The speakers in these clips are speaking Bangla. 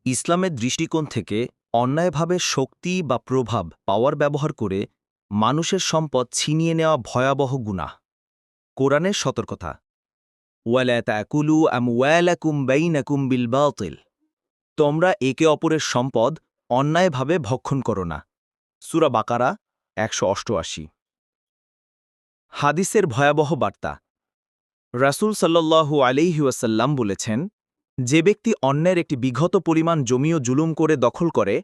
ইসলামের দৃষ্টিকোণ থেকে অন্যায়ভাবে শক্তি বা প্রভাব পাওয়ার ব্যবহার করে মানুষের সম্পদ ছিনিয়ে নেওয়া ভয়াবহ গুনাহ। কোরআনের সতর্কতা, ওয়ালা তাকুলু আমওয়ালাকুম বাইনাকুম বিল বাতিল, তোমরা একে অপরের সম্পদ অন্যায়ভাবে ভক্ষণ করো না। সূরা বাকারা ১৮৮। হাদিসের ভয়াবহ বার্তা, রাসূল সাল্লাল্লাহু আলাইহি ওয়াসাল্লাম বলেছেন, যে ব্যক্তি অন্যের একটি বিঘত পরিমাণ জমিও জুলুম করে দখল করে,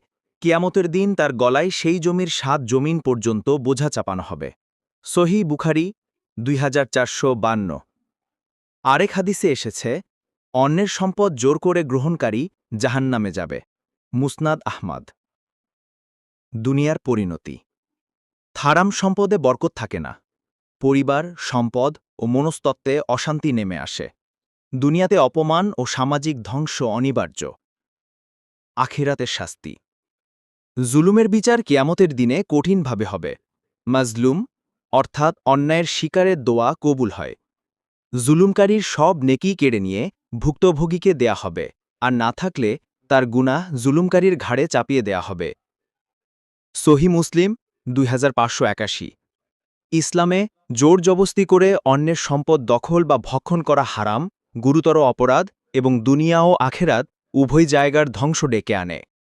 কিয়ামতের দিন তার গলায় সেই জমির ৭ জমিন পর্যন্ত বোঝা চাপানো হবে। সহিহ বুখারী ২৪৫২। আরেক হাদিসে এসেছে, অন্যের সম্পদ জোর করে গ্রহণকারী জাহান্নামে যাবে। মুসনাদ আহমাদ। দুনিয়ার পরিণতি, হারাম সম্পদে বরকত থাকে না। পরিবার, সম্পদ ও মনস্তত্ত্বে অশান্তি নেমে আসে। দুনিয়াতে অপমান ও সামাজিক ধ্বংস অনিবার্য। আখিরাতের শাস্তি, জুলুমের বিচার কিয়ামতের দিনে কঠিনভাবে হবে। মাজলুম অর্থাৎ অন্যায়ের শিকারের দোয়া কবুল হয়। জুলুমকারীর সব নেকি কেড়ে নিয়ে ভুক্তভোগীকে দেয়া হবে, আর না থাকলে তার গুনাহ জুলুমকারীর ঘাড়ে চাপিয়ে দেয়া হবে। সহিহ মুসলিম ২৫৮১। ইসলামে জোর জবস্তি করে অন্যের সম্পদ দখল বা ভক্ষণ করা হারাম, গুরুতর অপরাধ এবং দুনিয়া ও আখেরাত উভয় জায়গার ধ্বংস ডেকে আনে।